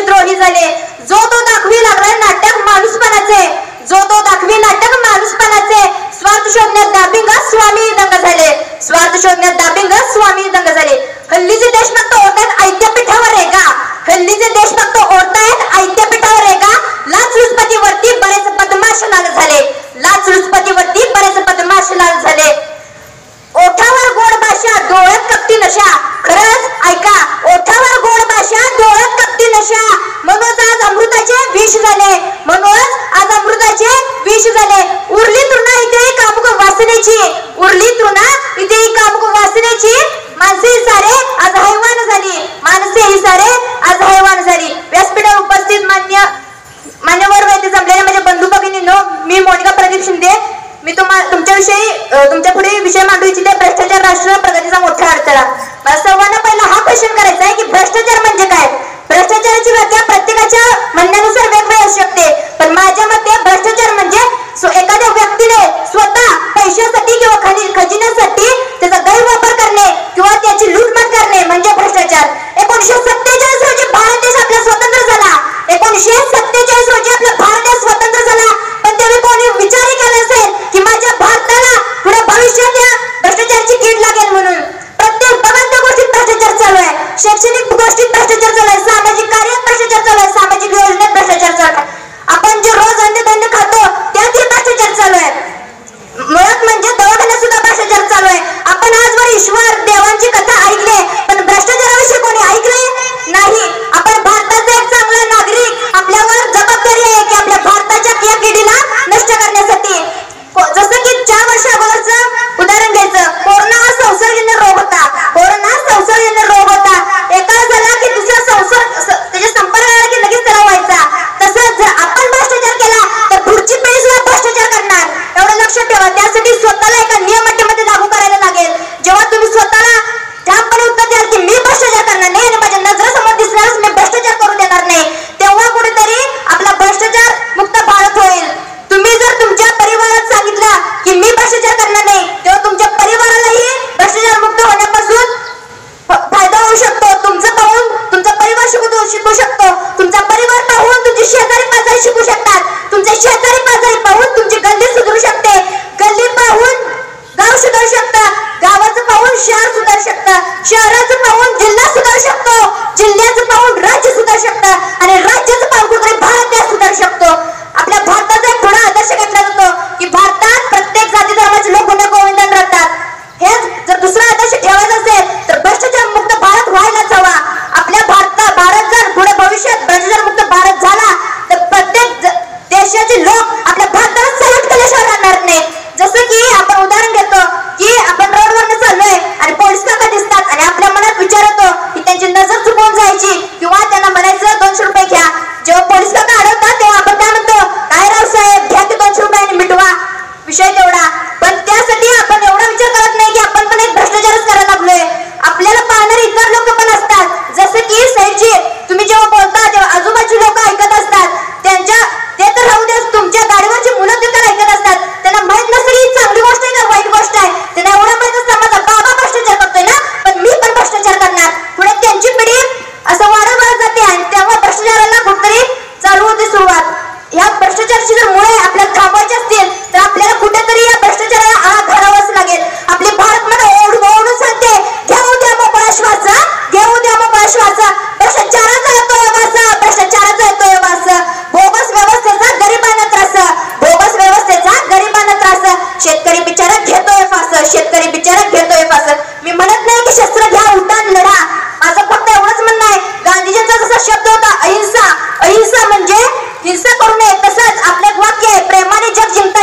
द्रोही झाले. जो तो दाखवी लागला नाटक माणूसपणाचे, जो तो दाखवी नाटक माणूसपणाचे. स्वार्थ शोधण्यात दाबिंग स्वामी दंग झाले, स्वार्थ शोधण्यात दाबिंग स्वामी दंग झाले. हल्लीचे देशभक्त ओढतायत ऐक्यपीठावर आहे का, हल्लीचे देशभक्त ओढतायत ऐक्यपीठावर आहे का. लाचलुचपतीवरती बरेच बदमाश लाल झाले, लाचलुचपतीवरती बरेच बदमाश लाल झाले. ओठावर गोड भाषा डोळ्यात कपटी नशा, खरंच ऐका, ओठावर गोड भाषा डोळ्यात कपटी नशा. म्हणूनच आज अमृताचे विष झाले, म्हणूनच आज अमृताचे विष झाले. उरली तृणा इथे कामुक वासनेची, उरली तृणा इथे कामुक वासनेची. माणसे ही सारे आज हैवान झाली, माणसे ही सारे आज हैवान झाली. व्यासपीठावर उपस्थित मान्यवर वैद्य जमलेले माझ्या बंधू भगिनींनो, मी मोनिका प्रदीप शिंदे. मी तुमच्याविषयी तुमच्या पुढे विषय मांडू इच्छिते, भ्रष्टाचार राष्ट्र प्रगतीचा मोठा अडथळा. मला सर्वांना पहिला हा क्वेश्चन करायचा आहे की भ्रष्टाचार म्हणजे काय. भ्रष्टाचाराची व्याख्या प्रत्येकाच्या म्हणण्यानुसार वेगवेगळी असू शकते, पण माझ्या मते भ्रष्टाचार म्हणजे एखाद्या व्यक्तीने स्वतः पैशासाठी किंवा खजिन्यासाठी त्याचा गैरवापर करणे किंवा त्याची लूटमाट करणे म्हणजे भ्रष्टाचार. 1947 रोजी भारत देश आपला स्वतंत्र झाला, 1947 रोजी आपला भारत देश स्वतंत्र झाला. पण त्यावेळी कोणी विचारही केला असेल की माझ्या भारताला पुढे भविष्यात या भ्रष्टाचाराची कीड लागेल म्हणून. प्रत्येक बघांच्या गोष्टीत भ्रष्टाचार चालू आहे, शैक्षणिक गोष्टीत भ्रष्टाचार चालू आहे, सामाजिक कार्यात भ्रष्टाचार चालू आहे, सामाजिक योजनेत भ्रष्टाचार चालू आहे. आपण जे रोज अन्नधान्य खातो त्यातही भ्रष्टाचार चालू आहे. मुळात म्हणजे दवाखान्यात सुद्धा भ्रष्टाचार चालू आहे. आपण आजवर ईश्वर देवांची कथा ऐकले, पण भ्रष्टाचाराविषयी कोणी ऐकले नाही. आपण भारताचा एक चांगला नागरिक, आपल्यावर जबाबदारी आहे की आपल्या भारताच्या या किडीला नष्ट करण्यासाठी. जसं की 4 वर्ष अगोदरचं उदाहरण घ्यायचं, कोरोना हा संसर्गजन्य रोग होता, कोरोना संसर्गजन्य रोग होता. एका झाला की दुसरा त्याच्या संपर्क आला की लगेच त्याला व्हायचा. तसंच जर आपण भ्रष्टाचार केला तर पुढची पिढी सुद्धा भ्रष्टाचार करणार, एवढं लक्षात ठेवा. त्यासाठी स्वतःला एका नियमाटीमध्ये लागू करायला लागेल. जेव्हा तुम्ही स्वतःला ठामपणे उत्तर द्याल की मी भ्रष्टाचार करणार नाही आणि माझ्या नजरेसमोर दिसणारच मी भ्रष्टाचार करू देणार नाही, तेव्हा कुठेतरी आपला भ्रष्टाचार मुक्त भारत होईल. तुम्ही जर तुमच्या परिवारात सांगितलं की मी भ्रष्टाचार करणार नाही, तेव्हा तुमच्या परिवारालाही भ्रष्टाचार मुक्त होण्यापासून फायदा होऊ शकतो. तुमचं पाहून तुमचा परिवार शिकू शकतो, तुमचा परिवार पाहून तुमचे शेजारी पाजारी शिकू शकतात, तुमचे शेजारी पाजारी पाहून तुमची गल्ली सुधारू शकते, गल्ली पाहून गाव सुधारू शकतं, गावाचं पाहून शहर सुधारू शकतं, शहराचं पाहून जिल्हा सुधारू शकतो, जिल्ह्याचं पाहून राज्य सुधारू शकतं आणि राज्याचं पाहून कुठे भारत देश सुधारू शकतो. आपल्या भारताचा एक थोडा आदर्श घेतला जातो की भारतात प्रत्येक जाती धर्माचे लोक गुण्यागोविंदाने राहतात. हेच जर दुसरा आदर्श ठेवायचा असेल तर भ्रष्टाचार मुक्त भारत व्हायलाच हवा. आपल्या भारत जर पुढे भविष्यात भ्रष्टाचार मुक्त भारत झाला तर प्रत्येक देशाचे लोक आपल्या भारताला सलट केल्याशिवाय राहणार नाहीत. जसं की आपण उदाहरण घेतो की आपण रोडवरनं चाललोय आणि पोलीस काका दिसतात आणि आपल्या मनात विचार येतो की त्यांची नजर चुकवून जायची किंवा त्यांना म्हणायचं 200 रुपये घ्या. जेव्हा पोलीस काका अडवतात तेव्हा आपण काय म्हणतो, काय राव साहेब घ्या की 200 रुपये मिटवा, विषय तेवढा. पण त्यासाठी आपण एवढा विचार करत नाही की आपण पण एक भ्रष्टाचारच करायला लागलोय. आपल्याला पाहणारे इतर लोक पण असतात, जसं की साईडची तुम्ही जेव्हा बोलता तेव्हा आजूबाजूची लोक ऐकत असतात. ते तर राहू दे, तुमच्या गाडीवरची मुलं ते तर ऐकत असतात. त्यांना माहित नसतं की चांगली गोष्ट आहे का वाईट गोष्ट आहे. त्यांना एवढं माहित असतं माझा बाबा भ्रष्टाचार करतोय ना, पण मी पण भ्रष्टाचार करणार. पुढे त्यांची पिढी असं वाढत जाते आणि तेव्हा भ्रष्टाचाराला कुठेतरी चालू होते सुरुवात. या भ्रष्टाचाराची जर मुळे आपल्याला थांबवायचे असतील तर आपल्याला कुठेतरी या भ्रष्टाचाराला आळा घालावाच लागेल. आपली भारत मध्ये ओढून सांगते घेऊ द्या मोकळा श्वास, घेऊ द्या मोकळा श्वास. भ्रष्टाचाराचा येतोय वास, भ्रष्टाचाराचा येतोय वास. बोगस व्यवस्थेचा गरिबांना त्रास, बोगस व्यवस्थेचा गरिबांना त्रास. शेतकरी बिचारा घेतोय फास, शेतकरी बिचारा घेतोय फास. मी म्हणत नाही की शस्त्र घ्या उठान लढा, माझं फक्त एवढंच म्हणणं आहे. गांधीजींचा जसा शब्द होता अहिंसा, अहिंसा म्हणजे हिंसा करू नये, तसंच आपलं वाक्य आहे प्रेमाने जग जिंकता